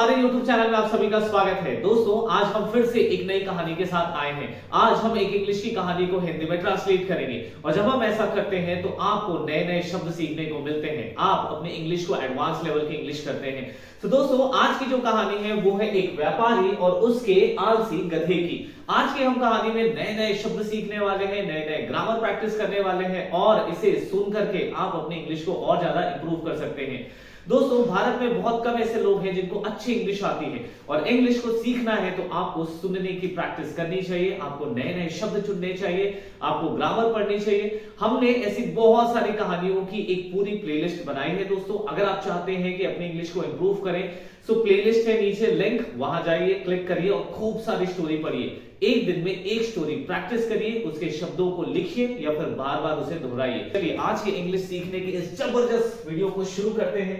हमारे YouTube channel में आप सभी का स्वागत है। दोस्तों आज हम फिर से एक नई कहानी के साथ आए हैं। आज हम एक इंग्लिश की कहानी को हिंदी में ट्रांसलेट करेंगे और जब हम ऐसा करते हैं तो आपको नए नए शब्द सीखने को मिलते हैं। आप अपने इंग्लिश को एडवांस लेवल की इंग्लिश करते हैं। तो दोस्तों आज की जो कहानी है वो है एक व्यापारी और उसके आलसी गधे की। आज की हम कहानी में नए नए शब्द सीखने वाले हैं, नए नए ग्रामर प्रैक्टिस करने वाले हैं और इसे सुन करके आप अपनी इंग्लिश को और ज्यादा इंप्रूव कर सकते हैं। दोस्तों भारत में बहुत कम ऐसे लोग हैं जिनको अच्छी इंग्लिश आती है और इंग्लिश को सीखना है तो आपको सुनने की प्रैक्टिस करनी चाहिए, आपको नए नए शब्द चुनने चाहिए, आपको ग्रामर पढ़नी चाहिए। हमने ऐसी बहुत सारी कहानियों की एक पूरी प्लेलिस्ट बनाई है। दोस्तों अगर आप चाहते हैं कि अपनी इंग्लिश को इंप्रूव करें तो प्लेलिस्ट है नीचे लिंक, वहां जाइए, क्लिक करिए और खूब सारी स्टोरी पढ़िए। एक दिन में एक स्टोरी प्रैक्टिस करिए, उसके शब्दों को लिखिए या फिर बार बार उसे दोहराइए। चलिए आज के इंग्लिश सीखने की इस जबरदस्त वीडियो को शुरू करते हैं।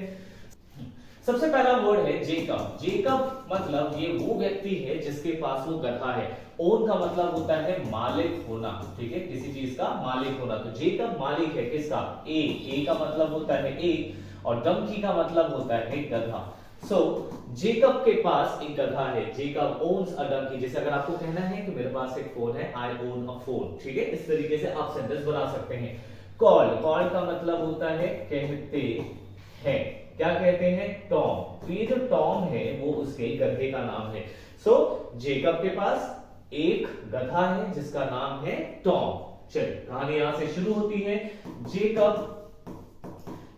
सबसे पहला वर्ड है जेकब। जेकब मतलब ये वो व्यक्ति है जिसके पास वो गधा है। ओन का मतलब होता है मालिक होना, ठीक है, किसी चीज का मालिक होना। तो जेकब मालिक है किसका? ए का मतलब होता है एक और डंकी का मतलब होता है गधा। सो जेकब के पास एक गधा है। Jacob owns a donkey. जैसे अगर आपको कहना है कि मेरे पास एक फोन है, आई ओन अ फोन, ठीक है, इस तरीके से आप सेंटेंस बना सकते हैं। कॉल का मतलब होता है कहते हैं। क्या कहते हैं? टॉम। तो ये जो टॉम है वो उसके गधे का नाम है। सो जेकब के पास एक गधा है जिसका नाम है टॉम। चलिए कहानी यहां से शुरू होती है। Jacob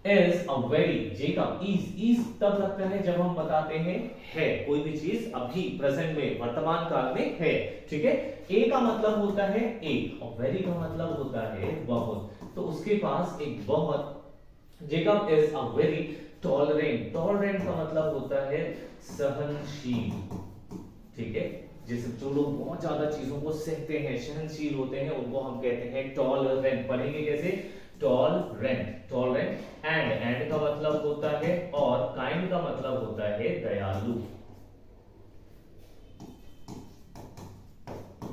is a very, Jacob is तब लगता है जब हम बताते हैं है, कोई भी चीज अभी प्रेजेंट में वर्तमान काल में है, ठीक है। ए का मतलब होता है एक और वेरी का मतलब होता है बहुत। तो उसके पास एक बहुत। Jacob is a very tolerant. Tolerant का मतलब होता है सहनशील, ठीक है। जैसे जो लोग बहुत ज्यादा चीजों को सहते हैं, सहनशील होते हैं, उनको हम कहते हैं टॉलरेंट। पढ़ेंगे कैसे? टॉलरेंट। एंड का मतलब होता है और, काइंड का मतलब होता है दयालु,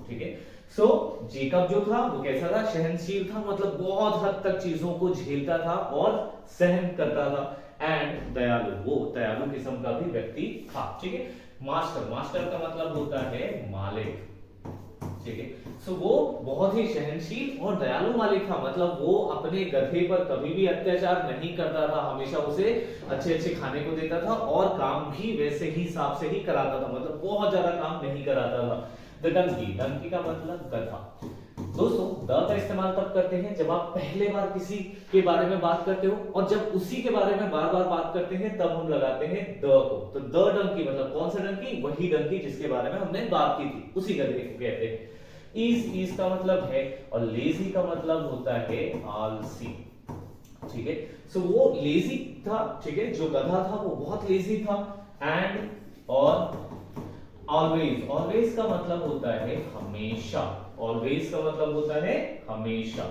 ठीक है। सो जेकब जो था वो कैसा था? सहनशील था, मतलब बहुत हद तक चीजों को झेलता था और सहन करता था। एंड दयालु, वो दयालु किस्म का भी व्यक्ति था, ठीक है। मास्टर का मतलब होता है मालिक, ठीक है। सो वो बहुत ही सहनशील और दयालु मालिक था, मतलब वो अपने गधे पर कभी भी अत्याचार नहीं करता था, हमेशा उसे अच्छे अच्छे खाने को देता था और काम भी वैसे ही हिसाब से ही कराता था, मतलब बहुत ज्यादा काम नहीं कराता था। द डंकी का मतलब गधा। दोस्तों द का इस्तेमाल तब करते हैं जब आप पहले बार किसी के बारे में बात करते हो और जब उसी के बारे में बार बार बात करते हैं तब हम लगाते हैं द को। तो द डंकी मतलब कौन सा डंकी? वही डंकी जिसके बारे में हमने बात की थी, उसी गधे को कहते हैं। इज का मतलब है और लेजी का मतलब होता है आलसी, ठीक है। सो वो लेजी था, ठीक है, जो गधा था वो बहुत लेजी था। एंड और ऑलवेज का मतलब होता है हमेशा। ऑलवेज का मतलब होता है हमेशा,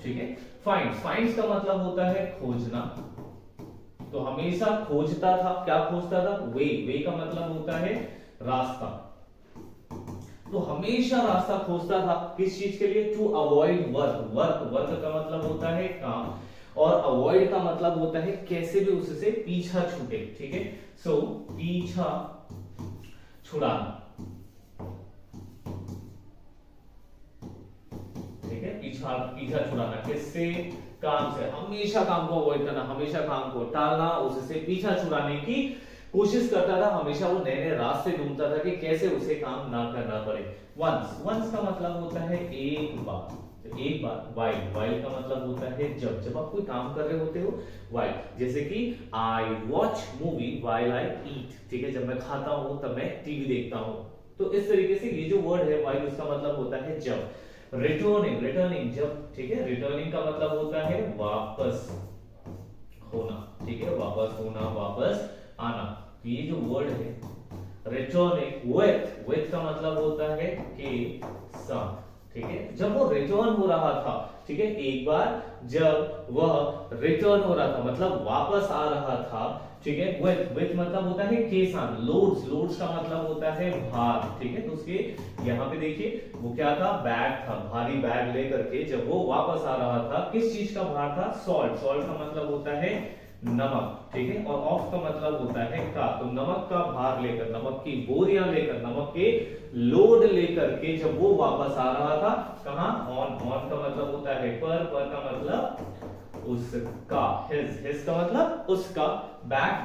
ठीक है। फाइंड्स का मतलब होता है खोजना। तो हमेशा खोजता था, क्या खोजता था? वे का मतलब होता है रास्ता। तो हमेशा रास्ता खोजता था, किस चीज के लिए? टू अवॉइड वर्क का मतलब होता है काम और अवॉइड का मतलब होता है कैसे भी उससे पीछा छूटे, ठीक है। सो पीछा छुड़ाना, ठीक है, पीछा छुड़ाना किससे? काम से। हमेशा काम को अवॉइड करना, हमेशा काम को टालना, उससे पीछा छुड़ाने की कोशिश करता था। हमेशा वो नए नए रास्ते ढूंढता था कि कैसे उसे काम ना करना पड़े। वंस का मतलब होता है एक बार। तो एक बार। वाइल का मतलब होता है जब आप कोई काम कर रहे होते हो, वाइल। जैसे कि I watch movie while I eat, ठीक है, जब मैं खाता हूं तब मैं टीवी देखता हूं। तो इस तरीके से ये जो वर्ड है वाइल, उसका मतलब होता है जब। रिटर्निंग जब, ठीक है। रिटर्निंग का मतलब होता है वापस होना, ठीक है, वापस होना, वापस आना। तो ये जो वर्ड है रिटर्निंग, विथ का मतलब होता है के साथ, ठीक है। जब वो रिटर्न हो रहा था, ठीक है, एक बार जब वह रिटर्न हो रहा था मतलब वापस आ रहा था, ठीक है। विथ मतलब होता है के साथ। लोड्स का मतलब होता है भार, ठीक है। तो उसके यहाँ पे देखिए वो क्या था? बैग था, भारी बैग लेकर के जब वो वापस आ रहा था, किस चीज का भार था? सॉल्ट का मतलब होता है नमक, ठीक है। और ऑफ का मतलब होता है का, तो नमक का भार लेकर, नमक की बोरियां लेकर, नमक के लोड लेकर के जब वो वापस आ रहा था, कहां, ऑन, ऑन का मतलब होता है पर का मतलब उसका, हिज का मतलब उसका, बैक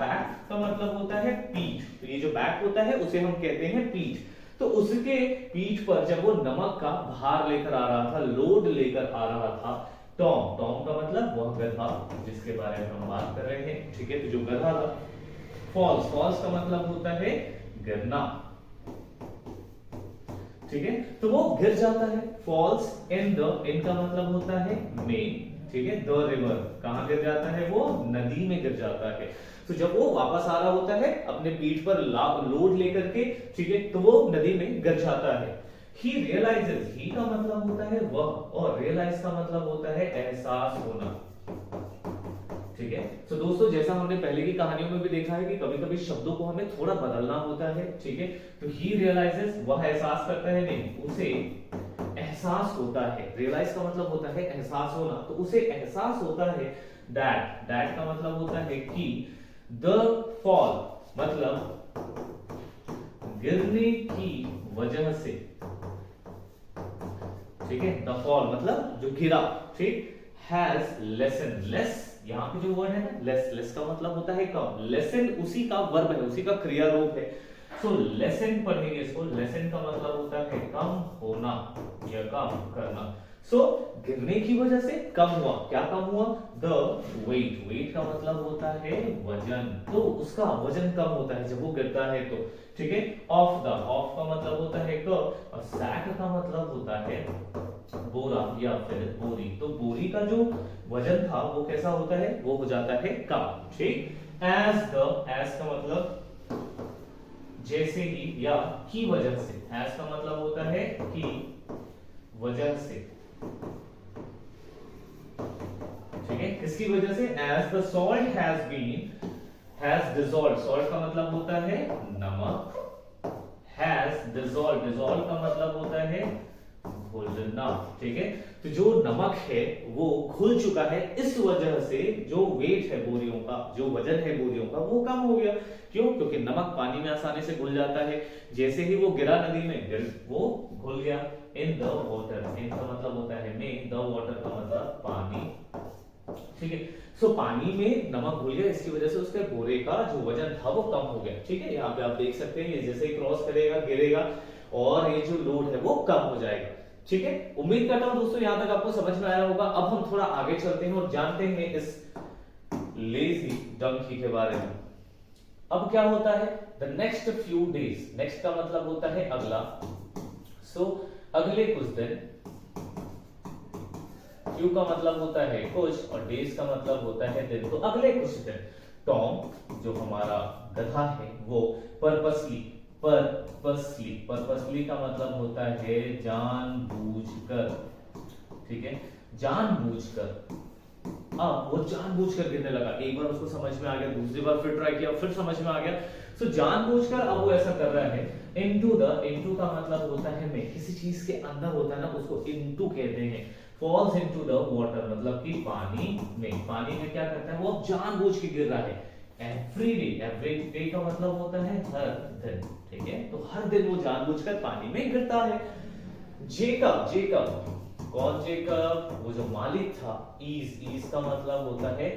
का मतलब होता है पीठ, तो ये जो बैक होता है उसे हम कहते हैं पीठ। तो उसके पीठ पर जब वो नमक का भार लेकर आ रहा था, लोड लेकर आ रहा था, टॉम का मतलब वह गधा जिसके बारे में हम बात कर रहे हैं, ठीक है। तो जो गधा था, फॉल्स का मतलब होता है गिरना, ठीक है। तो वो गिर जाता है, फॉल्स इन का मतलब होता है में, ठीक है। द रिवर, कहां गिर जाता है, वो नदी में गिर जाता है। तो जब वो वापस आ रहा होता है अपने पीठ पर लोड लेकर के, ठीक है, तो वो नदी में गिर जाता है। ही रियलाइजेस, ही का मतलब होता है वह, और रियलाइज का मतलब होता है एहसास होना, ठीक है। तो दोस्तों जैसा हमने पहले की कहानियों में भी देखा है कि कभी कभी शब्दों को हमें थोड़ा बदलना होता है, ठीक है। तो ही रियलाइजेस, वह एहसास करता है, नहीं, उसे एहसास होता है। रियलाइज का मतलब होता है एहसास होना, तो उसे एहसास होता है दैट का मतलब होता है कि, द फॉल मतलब गिरने की वजह से, ठीक है। द फॉल मतलब जो गिरा, ठीक, हैज लेसन, लेस, यहां पे जो वर्ड है ना लेस का मतलब होता है कम, लेसन उसी का वर्ब है, उसी का क्रिया रूप है। सो लेसन पढ़ेंगे इसको, लेसन का मतलब होता है कम होना या कम करना। सो गिरने की वजह से कम हुआ, क्या कम हुआ, द वेट का मतलब होता है वजन, तो उसका वजन कम होता है जब वो गिरता है तो, ठीक है। ऑफ का मतलब होता है क, और सैक का मतलब होता है बोरा या फिर बोरी, तो बोरी का जो वजन था वो कैसा होता है, वो हो जाता है कम, ठीक। एज का मतलब जैसे ही या की वजह से, एज का मतलब होता है की वजह से, ठीक है। किसकी वजह से, as the salt has dissolve, salt का मतलब होता है नमक, हैज डिसॉल्व का मतलब होता है घुलना, ठीक है। तो जो नमक है वो घुल चुका है, इस वजह से जो वेट है बोरियों का, जो वजन है बोरियों का, वो कम हो गया। क्यों, क्योंकि नमक पानी में आसानी से घुल जाता है, जैसे ही वो गिरा नदी में, वो घुल गया। इन द वाटर, इन का मतलब होता है में, द वाटर का मतलब पानी, ठीक है। सो पानी में नमक घुल गया, इसकी वजह से उसके बोरे का जो वजन था वो कम हो गया, ठीक है। यहाँ पे आप देख सकते हैं ये जैसे ही क्रॉस करेगा, गिरेगा, और ये जो लोड है वो कम हो जाएगा, ठीक है। उम्मीद करता हूं दोस्तों यहां तक आपको समझ में आया होगा। अब हम थोड़ा आगे चलते हैं और जानते हैं इस लेजी डंकी के बारे में। अब क्या होता है, the next few days, next का मतलब होता है अगला, सो अगले कुछ दिन, फ्यू का मतलब होता है कुछ, और डेज का मतलब होता है दिन, तो अगले कुछ दिन टॉम जो हमारा गधा है वो पर्पसली का मतलब होता है जानबूझकर, ठीक है, जानबूझकर। अब वो जानबूझकर गिरने लगा, एक बार उसको समझ में आ गया, दूसरी बार फिर ट्राई किया, फिर समझ में आ गया, सो जानबूझकर अब वो ऐसा कर रहा है। इनटू का मतलब होता है में, किसी चीज के अंदर होता है ना उसको इनटू कहते हैं। फॉल्स इनटू द वाटर मतलब कि पानी में क्या करता है, वो अब जानबूझ के गिर रहा है। एवरी डे का मतलब होता है हर दिन, ठीक है। तो हर दिन वो जानबूझकर पानी में गिरता है। जेकब कौन जेकब, वो जो मालिक था। ईज का मतलब होता है,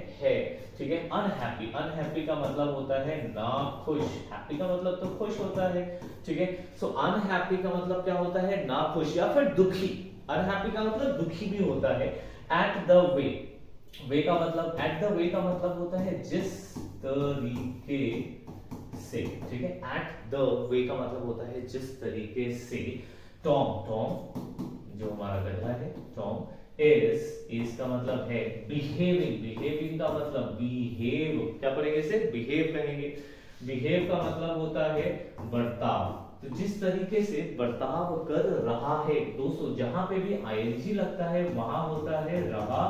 ठीक है। अनहैप्पी का मतलब होता है ना खुश, हैप्पी का मतलब तो खुश होता है, ठीक है। सो अनहैप्पी का मतलब क्या होता है, ना खुश या फिर दुखी। अनहैप्पी का मतलब दुखी भी होता है। एट द वे का मतलब होता है जिस तरीके से, ठीक है। एट द वे का मतलब होता है जिस तरीके से। टॉम जो हमारा गधा है, टॉम इज का मतलब है बिहेविंग का मतलब बिहेव, क्या पढ़ेंगे इसे, बिहेव कहेंगे। बिहेव का मतलब होता है बर्ताव, तो जिस तरीके से बर्ताव कर रहा है। दोस्तों जहां पे भी आईएनजी लगता है वहां होता है रहा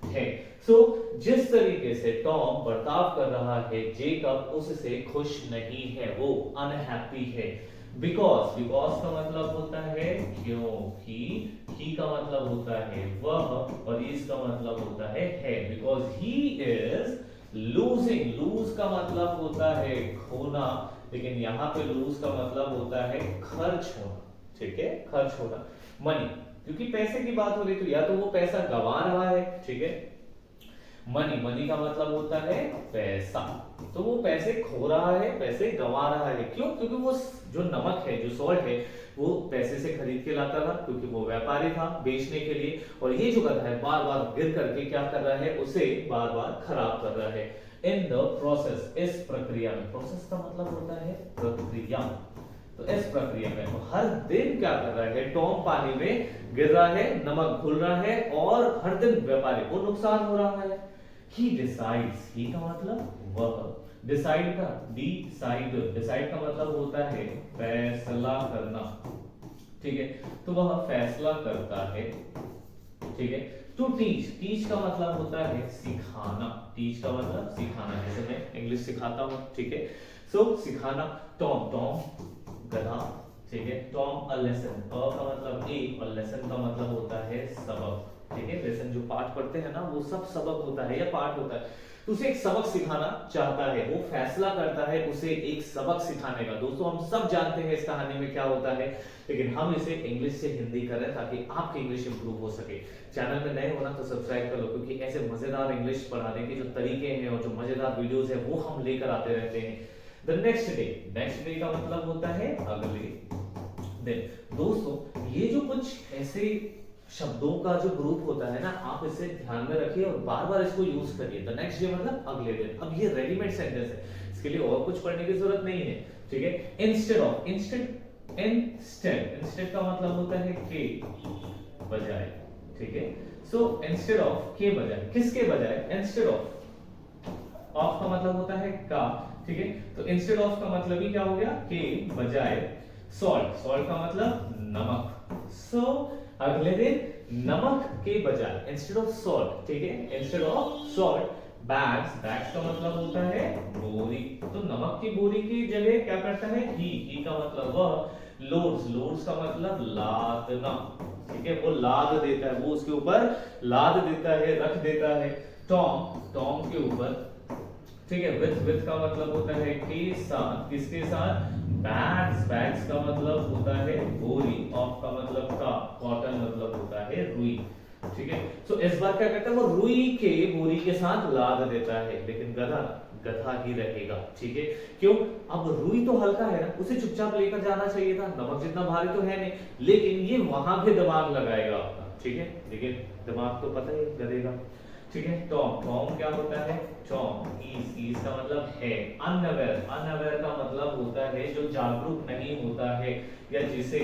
है। सो जिस तरीके से टॉम बर्ताव कर रहा है, जेकब उससे खुश नहीं है, वो अनहैप्पी है। बिकॉज का मतलब होता है क्योंकि, ही का मतलब होता है वह, और इस का मतलब होता है because he is losing losing, lose का मतलब होता है खोना, लेकिन यहाँ पे लूज का मतलब होता है खर्च होना, ठीक है, खर्च होना। मनी, क्योंकि पैसे की बात हो रही तो या तो वो पैसा गंवा रहा है, ठीक है। मनी, मनी का मतलब होता है पैसा, तो वो पैसे खो रहा है, पैसे गंवा रहा है। क्यों? क्योंकि वो जो नमक है, जो सॉल्ट है, वो पैसे से खरीद के लाता था, क्योंकि वो व्यापारी था बेचने के लिए। और ये जो गधा है बार बार गिर करके क्या कर रहा है, उसे बार बार खराब कर रहा है। इन द प्रोसेस, इस प्रक्रिया में, प्रोसेस का मतलब होता है प्रक्रिया, तो इस प्रक्रिया में तो हर दिन क्या कर रहा है, टॉम पानी में गिर रहा है, नमक घुल रहा है, और हर दिन व्यापारी को नुकसान हो रहा है। ही डिसाइड्स, ही का मतलब वह, डिसाइड का डिसाइड, डिसाइड का मतलब होता है फैसला करना, ठीक है, तो वह फैसला करता है, ठीक है। टू टीच, टीच का मतलब होता है सिखाना, टीच का मतलब सिखाना, जैसे मैं इंग्लिश सिखाता हूं, ठीक है। सो सिखाना। टॉम, टॉम गधा, ठीक है। टॉम अ लेसन, अ का मतलब एक, और लेसन का मतलब होता है सबक, ठीक है। लेसन जो पाठ पढ़ते हैं ना, वो सब सबक होता है या पाठ होता है। तो उसे एक सबक सिखाना चाहता है, वो फैसला करता है उसे एक सबक सिखाने का। दोस्तों हम सब जानते हैं इस कहानी में क्या होता है, लेकिन हम इसे इंग्लिश से हिंदी कर रहे हैं ताकि आपकी इंग्लिश इंप्रूव हो सके। चैनल में नए होना तो सब्सक्राइब कर लो, क्योंकि ऐसे मजेदार इंग्लिश पढ़ाने के जो तरीके हैं और जो मजेदार वीडियोस है वो हम लेकर आते रहते हैं। The next day, next day का मतलब होता है अगले दिन। दोस्तों ये जो कुछ ऐसे शब्दों का जो ग्रुप होता है ना, आप इसे ध्यान में रखिए और बार बार इसको यूज करिए। द नेक्स्ट डे मतलब अगले दिन। अब ये रेडीमेड सेंटेंस है, इसके लिए और कुछ पढ़ने की जरूरत नहीं है, ठीक है। Instead of, instead, instead, instead का मतलब होता है के बजाय, ठीक है। सो इंस्टेड ऑफ, के बजाय, किसके बजाय, इंस्टेड ऑफ। ऑफ का मतलब होता है का, ठीक है। तो इंस्टेड ऑफ का मतलब ही क्या हो गया, के बजाय सॉल्ट, सॉल्ट का मतलब नमक। सो अगले दिन नमक के बजाय, इंस्टेड ऑफ सॉल्ट, ठीक है, instead of salt, bags, bags का मतलब होता है बोरी, तो नमक की बोरी की जगह क्या करता है, ही का मतलब वह। लोड्स, लोड्स का मतलब लादना, ठीक है, वो लाद देता है, वो उसके ऊपर लाद देता है, रख देता है। टॉम, टॉम के ऊपर, ठीक है। विथ का मतलब होता है के साथ, किसके साथ, बैग्स, बैग्स का मतलब होता है बोरी, ऑफ का मतलब का, कॉटन मतलब होता है रुई, ठीक है। सो इस बार क्या करता है, वो रुई के बोरी के साथ लाद देता है, लेकिन गधा गधा ही रहेगा, ठीक है। क्यों? अब रुई तो हल्का है ना, उसे चुपचाप लेकर जाना चाहिए था, नमक जितना भारी तो है नहीं, लेकिन ये वहां भी दिमाग लगाएगा अपना, ठीक है, लेकिन दिमाग तो पता ही गधे का, ठीक है। टॉम, टॉम क्या होता है, टॉम इज का मतलब है। अनअवेयर, अनअवेयर का मतलब होता है जो जागरूक नहीं होता है या जिसे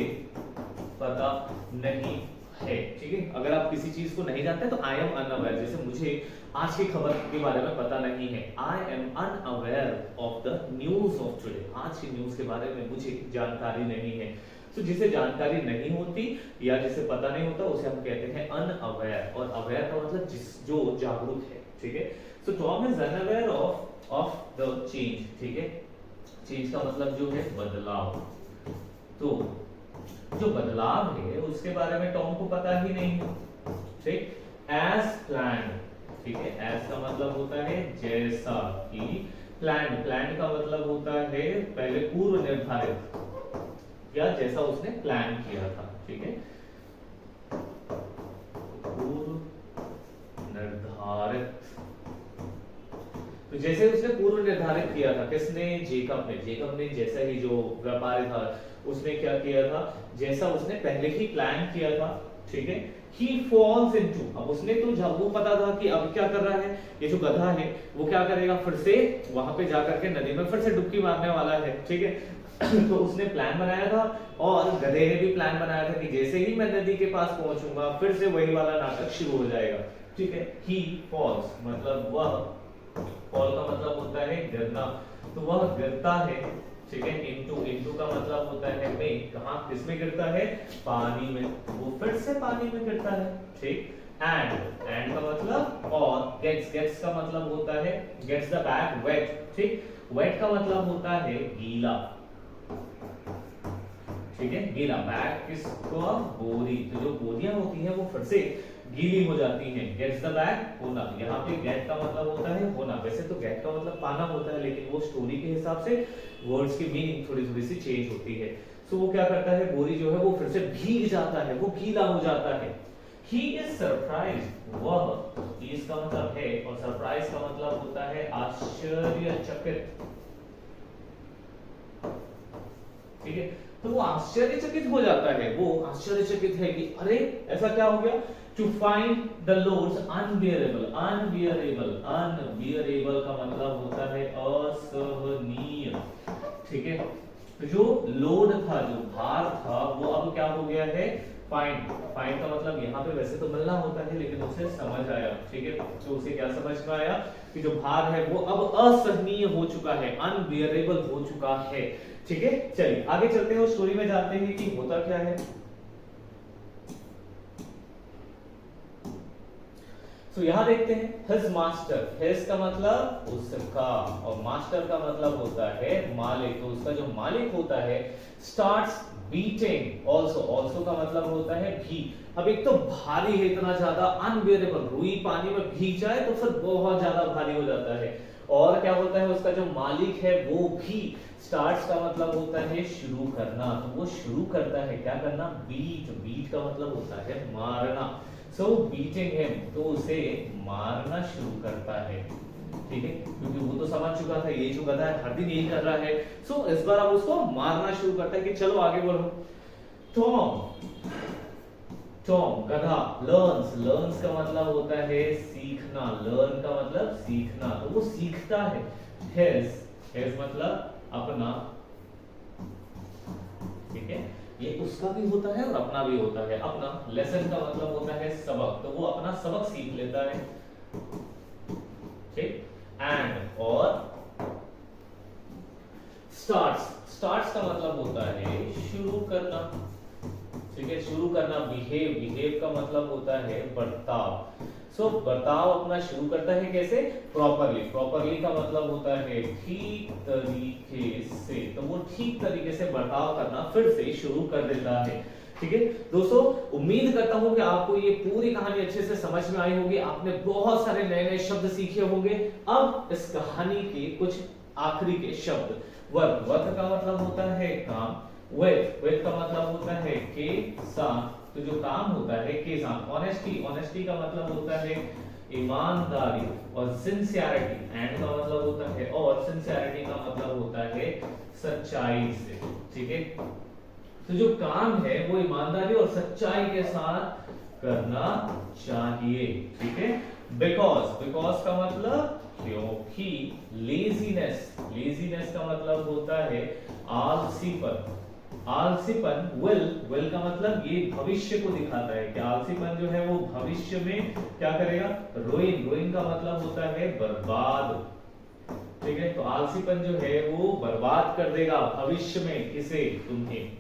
पता नहीं है, ठीक है। अगर आप किसी चीज को नहीं जानते तो आई एम अनअवेयर, जैसे मुझे आज की खबर के बारे में पता नहीं है, I am unaware of the news of today, आज की न्यूज के बारे में मुझे जानकारी नहीं है। तो जिसे जानकारी नहीं होती या जिसे पता नहीं होता उसे हम कहते हैं अनअवेयर, और अवेयर का मतलब जो जागरूक है, ठीक है। So Tom is unaware of the change, ठीक है। चेंज का मतलब जो है बदलाव, तो जो बदलाव है उसके बारे में टॉम को पता ही नहीं है, ठीक। एज प्लान्ड, ठीक है, एज का मतलब होता है जैसा कि, प्लान्ड, प्लान्ड का मतलब होता है पहले पूर्व निर्धारित या जैसा उसने प्लान किया था, ठीक है, पूर्व निर्धारित। तो जैसे उसने पूर्व निर्धारित किया था, किसने, जेकब ने, जेकब ने जैसा ही जो व्यापारी था उसने क्या किया था, जैसा उसने पहले ही प्लान किया था, ठीक है। He falls into, अब उसने तो जब वो पता था कि अब क्या कर रहा है, ये जो गधा है वो क्या करेगा, फिर से वहां पे जाकर के नदी में फिर से डुबकी मारने वाला है, ठीक है। तो उसने प्लान बनाया था और गधे ने भी प्लान बनाया था कि जैसे ही मैं नदी के पास पहुंचूंगा फिर से वही वाला नाटक शुरू हो जाएगा, ठीक है। He falls मतलब वह, fall का मतलब होता है गिरना, तो वह गिरता है, ठीक है। इनटू, इनटू का मतलब होता है में, कहां किसमें गिरता है, पानी में, वो फिर से पानी में गिरता है, ठीक। एंड, एंड का मतलब और, गेट्स, गेट्स का मतलब होता है गेट्स द बैग वेट, ठीक। वेट का मतलब होता है गीला, ठीक है, गीला। बैग किसको, बोरी, तो जो बोरियां होती हैं वो फिर से गीली हो जाती हैं। गेट्स द बैग होना, यहाँ पे गेट का मतलब होता है होना, वैसे तो गेट का मतलब पाना होता है, लेकिन वो स्टोरी के हिसाब से वर्ड्स की मीनिंग थोड़ी थोड़ी सी चेंज होती है। सो वो क्या करता है, बोरी जो है वो फिर से भीग जाता है, वो गीला हो जाता है। He is surprised, वह इसका मतलब है, और सरप्राइज का मतलब होता है आश्चर्यचकित। ठीक है, तो वो आश्चर्यचकित हो जाता है, वो आश्चर्यचकित है कि अरे ऐसा क्या हो गया। To find the loads unbearable, unbearable, unbearable का मतलब होता है असहनीय। ठीक है, तो जो लोड था, जो भार था, वो अब क्या हो गया है, फाइंड। फाइंड का मतलब यहाँ पे वैसे तो मिलना होता है, लेकिन उसे समझ आया। ठीक है, तो उसे क्या समझ में आया कि जो भार है वो अब असहनीय हो चुका है, अनबियरेबल हो चुका है। ठीक है, चलिए आगे चलते हैं, उस स्टोरी में जानते हैं कि होता क्या है। तो यहां देखते हैं, हिज मास्टर, हिज का मतलब उसका, और मास्टर का मतलब होता है मालिक। तो उसका जो मालिक होता है स्टार्ट्स बीटिंग ऑल्सो, ऑल्सो का मतलब होता है भी। अब एक तो भारी है इतना ज्यादा, अनबियरेबल, रुई पानी में भीग जाए तो फिर बहुत ज्यादा भारी हो जाता है। और क्या होता है, उसका जो मालिक है वो भी, स्टार्ट्स का मतलब होता है शुरू करना, तो वो शुरू करता है क्या करना, बीट। बीट का मतलब होता है मारना। सो बीटिंग हिम, तो उसे मारना शुरू करता है। ठीक है, क्योंकि वो तो समझ चुका था ये जो गधा है हर दिन यही कर रहा है। सो इस बार अब उसको मारना शुरू करता है कि चलो आगे बढ़ो। टॉम, टॉम गधा, लर्न्स, लर्न्स का मतलब होता है सीखना, लर्न का मतलब सीखना, तो वो सीखता है। हिज, हिज मतलब अपना। ठीक है, ये उसका भी होता है और अपना भी होता है। अपना, लेसन का मतलब होता है सबक, तो वो अपना सबक सीख लेता है। ठीक, एंड और स्टार्ट्स, स्टार्ट्स का मतलब होता है शुरू करना। ठीक है, शुरू करना। बिहेव, बिहेव का मतलब होता है बर्ताव। सो बर्ताव अपना शुरू करता है कैसे, प्रॉपरली। प्रॉपरली का मतलब होता है ठीक तरीके से, तो वो ठीक तरीके से बर्ताव करना फिर से शुरू कर देता है। ठीक है दोस्तों, उम्मीद करता हूं कि आपको ये पूरी कहानी अच्छे से समझ में आई होगी, आपने बहुत सारे नए नए शब्द सीखे होंगे। अब इस कहानी के कुछ आखिरी के शब्द, वर्क, वर्क का मतलब होता है काम, विथ, विथ का मतलब होता है के साथ, तो जो काम होता है के साथ। ऑनेस्टी, ऑनेस्टी का मतलब होता है ईमानदारी, और सिंसियरिटी, एंड का मतलब होता है और, सिंसियरिटी का मतलब होता है सच्चाई से। ठीक है, तो जो काम है वो ईमानदारी और सच्चाई के साथ करना चाहिए। ठीक है, बिकॉज, बिकॉज का मतलब क्योंकि, लेजीनेस, लेजीनेस का मतलब होता है आलसीपन, आलसीपन। विल, विल का मतलब ये भविष्य को दिखाता है कि आलसीपन जो है वो भविष्य में क्या करेगा, रुइन, रुइन का मतलब होता है बर्बाद। ठीक है, तो आलसीपन जो है वो बर्बाद कर देगा भविष्य में, किसे, तुम्हें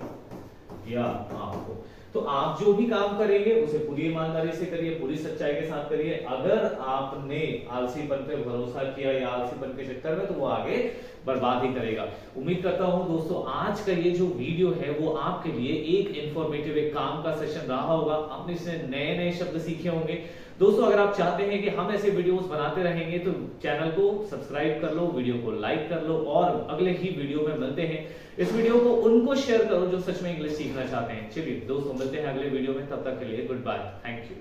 या आपको। तो आप जो भी काम करेंगे उसे पूरी ईमानदारी से करिए, पूरी सच्चाई के साथ करिए। अगर आपने आलसीपन पे भरोसा किया या आलसीपन के चक्कर में, तो वो आगे बर्बाद ही करेगा। उम्मीद करता हूं दोस्तों आज का ये जो वीडियो है वो आपके लिए एक इंफॉर्मेटिव, एक काम का सेशन रहा होगा। आपने इससे नए नए शब्द सीखे होंगे। दोस्तों अगर आप चाहते हैं कि हम ऐसे वीडियोस बनाते रहेंगे तो चैनल को सब्सक्राइब कर लो, वीडियो को लाइक कर लो, और अगले ही वीडियो में मिलते हैं। इस वीडियो को उनको शेयर करो जो सच में इंग्लिश सीखना चाहते हैं। चलिए दोस्तों मिलते हैं अगले वीडियो में, तब तक के लिए गुड बाय, थैंक यू।